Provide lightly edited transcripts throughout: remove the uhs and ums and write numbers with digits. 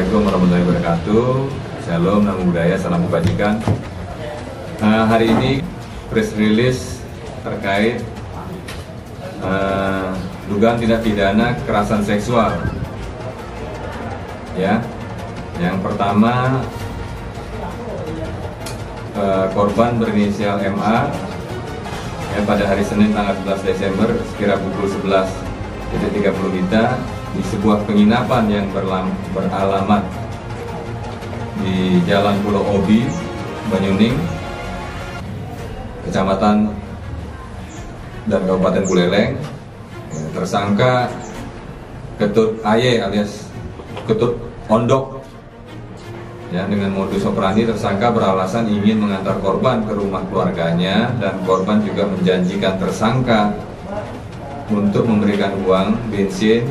Assalamualaikum warahmatullahi wabarakatuh. Shalom, namo buddhaya, salam kebajikan. Hari ini press release terkait dugaan tindak pidana kekerasan seksual. Ya, yang pertama korban berinisial MA pada hari Senin tanggal 11 Desember sekira pukul 11.30 WITA di sebuah penginapan yang beralamat di Jalan Pulau Obi, Banyuning, Kecamatan dan Kabupaten Buleleng. Tersangka Ketut AY alias Ketut Ondok, ya, dengan modus operandi tersangka beralasan ingin mengantar korban ke rumah keluarganya, dan korban juga menjanjikan tersangka untuk memberikan uang bensin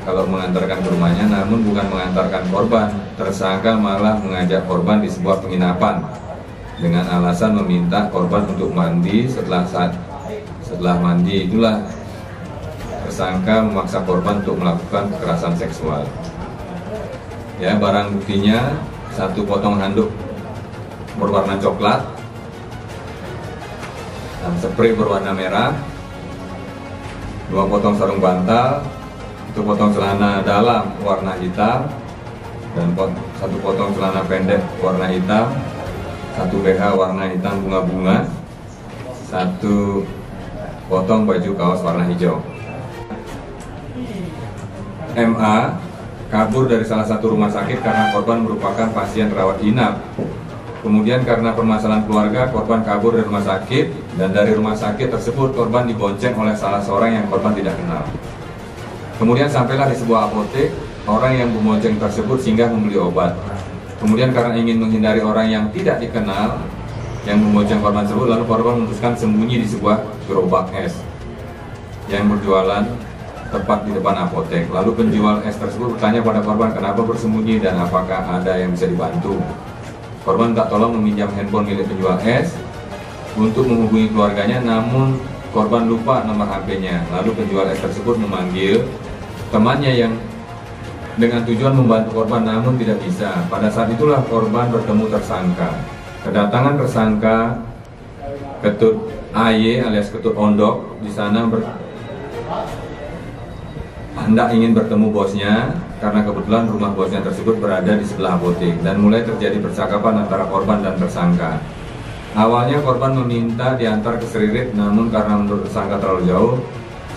kalau mengantarkan ke rumahnya, namun bukan mengantarkan korban. Tersangka malah mengajak korban di sebuah penginapan dengan alasan meminta korban untuk mandi. Setelah mandi itulah tersangka memaksa korban untuk melakukan kekerasan seksual. Ya, barang buktinya satu potong handuk berwarna coklat dan spray berwarna merah, 2 potong sarung bantal, 1 potong celana dalam warna hitam, dan 1 potong celana pendek warna hitam, 1 BH warna hitam bunga-bunga, 1 potong baju kaos warna hijau. MA kabur dari salah satu rumah sakit karena korban merupakan pasien rawat inap. Kemudian karena permasalahan keluarga, korban kabur dari rumah sakit, dan dari rumah sakit tersebut korban dibonceng oleh salah seorang yang korban tidak kenal. Kemudian sampailah di sebuah apotek, orang yang membonceng tersebut singgah membeli obat. Kemudian karena ingin menghindari orang yang tidak dikenal yang membonceng korban tersebut, lalu korban memutuskan sembunyi di sebuah gerobak es yang berjualan tepat di depan apotek. Lalu penjual es tersebut bertanya pada korban kenapa bersembunyi dan apakah ada yang bisa dibantu. Korban tak tolong meminjam handphone milik penjual es untuk menghubungi keluarganya, namun korban lupa nomor HP-nya. Lalu penjual es tersebut memanggil temannya yang dengan tujuan membantu korban, namun tidak bisa. Pada saat itulah korban bertemu tersangka. Kedatangan tersangka Ketut AY alias Ketut Ondok di sana hendak ingin bertemu bosnya, karena kebetulan rumah bosnya tersebut berada di sebelah apotek, dan mulai terjadi percakapan antara korban dan tersangka. Awalnya korban meminta diantar ke Seririt, namun karena menurut tersangka terlalu jauh,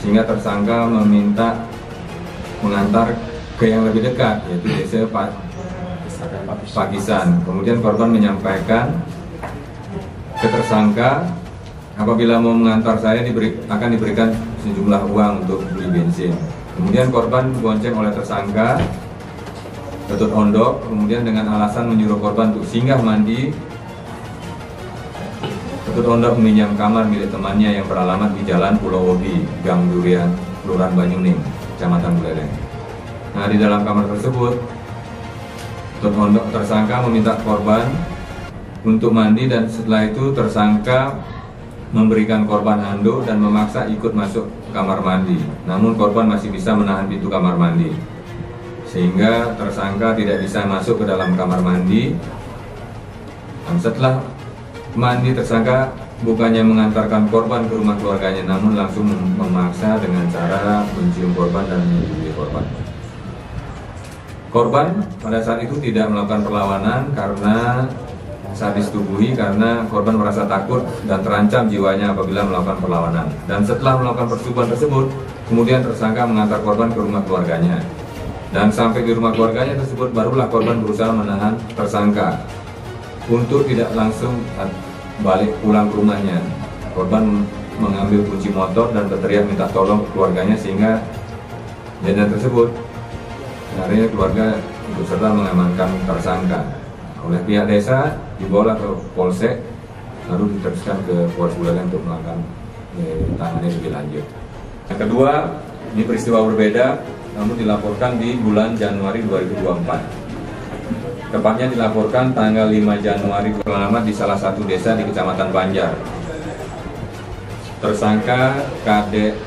sehingga tersangka meminta mengantar ke yang lebih dekat, yaitu desa Pakisan. Kemudian korban menyampaikan ke tersangka, apabila mau mengantar saya akan diberikan sejumlah uang untuk beli bensin. Kemudian korban dibonceng oleh tersangka Ketut Ondok, kemudian dengan alasan menyuruh korban untuk singgah mandi. Ketut Ondok meminjam kamar milik temannya yang beralamat di Jalan Pulau Obi, Gang Durian, Kelurahan Banyuning, Kecamatan Buleleng. Nah, di dalam kamar tersebut Ketut Ondok tersangka meminta korban untuk mandi, dan setelah itu tersangka memberikan korban handuk dan memaksa ikut masuk kamar mandi. Namun korban masih bisa menahan pintu kamar mandi, sehingga tersangka tidak bisa masuk ke dalam kamar mandi. Dan setelah mandi, tersangka bukannya mengantarkan korban ke rumah keluarganya, namun langsung memaksa dengan cara mencium korban dan menggigit korban. Korban pada saat itu tidak melakukan perlawanan karena saat disetubuhi, karena korban merasa takut dan terancam jiwanya apabila melakukan perlawanan. Dan setelah melakukan persetubuhan tersebut, kemudian tersangka mengantar korban ke rumah keluarganya. Dan sampai di rumah keluarganya tersebut, barulah korban berusaha menahan tersangka untuk tidak langsung balik pulang ke rumahnya. Korban mengambil kunci motor dan berteriak minta tolong ke keluarganya, sehingga kejadian tersebut akhirnya keluarga ikut serta mengamankan tersangka. Oleh pihak desa dibawa ke polsek, lalu diteruskan ke Polres Buleleng untuk melakukan tangani lebih lanjut. Yang kedua, ini peristiwa berbeda, namun dilaporkan di bulan Januari 2024. Tepatnya dilaporkan tanggal 5 Januari, beralamat di salah satu desa di Kecamatan Banjar. Tersangka KDS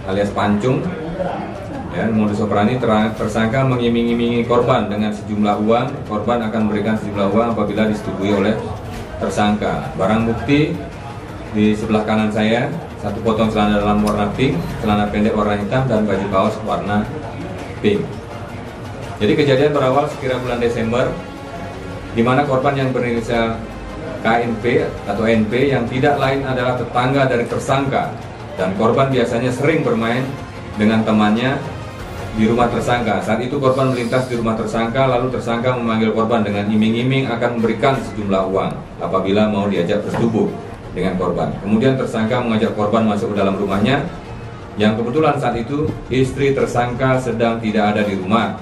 alias Pancung Ya, modus operandi tersangka mengiming-imingi korban dengan sejumlah uang. Korban akan memberikan sejumlah uang apabila disetujui oleh tersangka. Barang bukti di sebelah kanan saya, satu potong celana dalam warna pink, celana pendek warna hitam, dan baju kaos warna pink. Jadi kejadian berawal sekira bulan Desember, di mana korban yang berinisial KNP atau NP yang tidak lain adalah tetangga dari tersangka, dan korban biasanya sering bermain dengan temannya di rumah tersangka. Saat itu korban melintas di rumah tersangka, lalu tersangka memanggil korban dengan iming-iming akan memberikan sejumlah uang apabila mau diajak bersetubuh dengan korban. Kemudian tersangka mengajak korban masuk ke dalam rumahnya, yang kebetulan saat itu istri tersangka sedang tidak ada di rumah.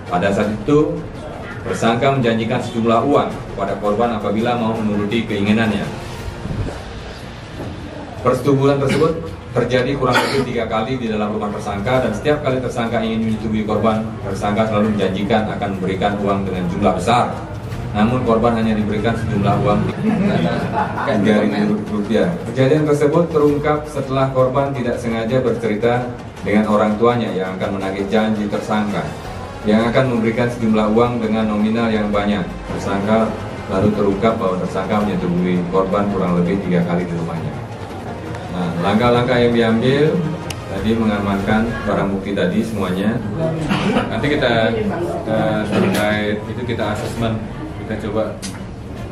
Pada saat itu tersangka menjanjikan sejumlah uang kepada korban apabila mau menuruti keinginannya. Persetubuhan tersebut terjadi kurang lebih 3 kali di dalam rumah tersangka, dan setiap kali tersangka ingin menyetujui korban, tersangka selalu menjanjikan akan memberikan uang dengan jumlah besar. Namun korban hanya diberikan sejumlah uang Rp3.000. Kejadian tersebut terungkap setelah korban tidak sengaja bercerita dengan orang tuanya yang akan menagih janji tersangka, yang akan memberikan sejumlah uang dengan nominal yang banyak. Tersangka lalu terungkap bahwa tersangka menyetujui korban kurang lebih 3 kali di rumahnya. Nah, langkah-langkah yang diambil tadi mengamankan barang bukti tadi semuanya. Nanti kita terkait itu kita asesmen, kita coba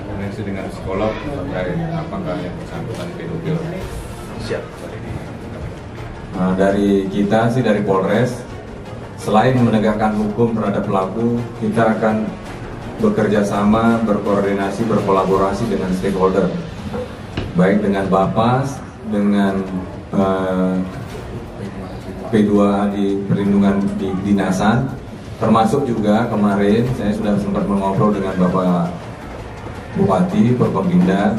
koneksi dengan psikolog terkait apakah yang bersangkutan pedofil. Siap. Nah, dari kita sih dari Polres, selain menegakkan hukum terhadap pelaku, kita akan bekerja sama, berkoordinasi, berkolaborasi dengan stakeholder, baik dengan Bapas, dengan P2A di perlindungan di dinasan, termasuk juga kemarin saya sudah sempat mengobrol dengan Bapak Bupati Forkompinda.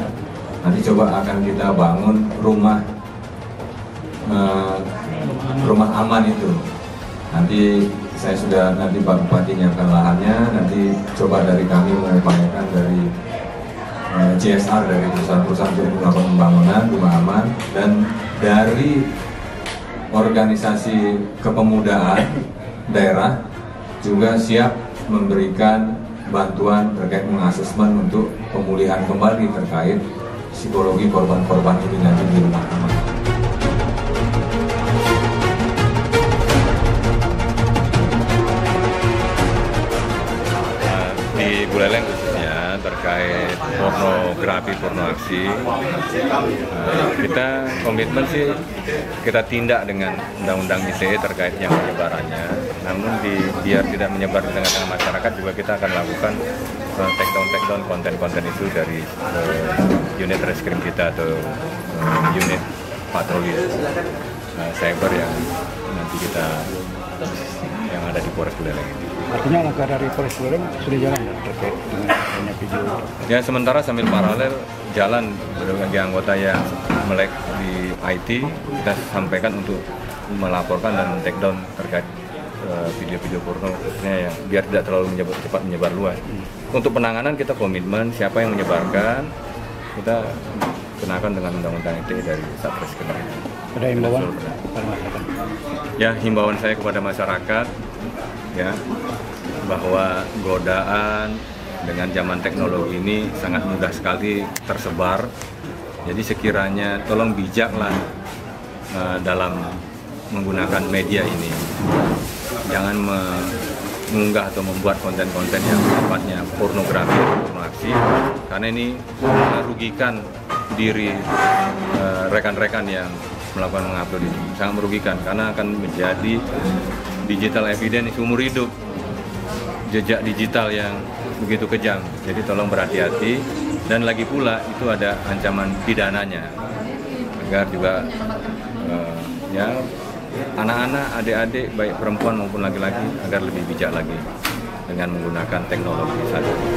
Nanti coba akan kita bangun rumah aman itu. Nanti saya sudah, nanti Pak Bupati nyiapkan lahannya, nanti coba dari kami mengupayakan dari CSR dari perusahaan-perusahaan untuk melakukan pembangunan rumah aman, dan dari organisasi kepemudaan daerah juga siap memberikan bantuan terkait mengasesmen untuk pemulihan kembali terkait psikologi korban-korban ini nanti di rumah aman. Di Buleleng khususnya terkait pornografi, pornoaksi, kita komitmen sih kita tindak dengan undang-undang ITE terkait yang penyebarannya. Namun biar tidak menyebar di tengah-tengah masyarakat juga kita akan lakukan take down konten-konten itu dari unit reskrim kita atau unit patroli cyber yang nanti kita yang ada di Polres Buleleng ini. Artinya langkah dari Polres Buleleng sudah jalan terkait dengan adanya video? Ya, sementara sambil paralel jalan berbagai anggota yang melek di IT, kita sampaikan untuk melaporkan dan take down terkait video-video porno khususnya yang biar tidak terlalu cepat menyebar luas. Untuk penanganan kita komitmen siapa yang menyebarkan kita kenakan dengan undang-undang ITE dari Satreskrim. Ada himbauan kepada masyarakat? Ya, himbauan saya kepada masyarakat ya, bahwa godaan dengan zaman teknologi ini sangat mudah sekali tersebar. Jadi sekiranya tolong bijaklah dalam menggunakan media ini. Jangan mengunggah atau membuat konten-konten yang sifatnya pornografi, pornoaksi, karena ini merugikan diri rekan-rekan yang melakukan mengupload ini. Sangat merugikan karena akan menjadi digital evidence seumur hidup, jejak digital yang begitu kejam. Jadi tolong berhati-hati, dan lagi pula itu ada ancaman pidananya, agar juga ya anak-anak, adik-adik baik perempuan maupun laki-laki agar lebih bijak lagi dengan menggunakan teknologi saat ini.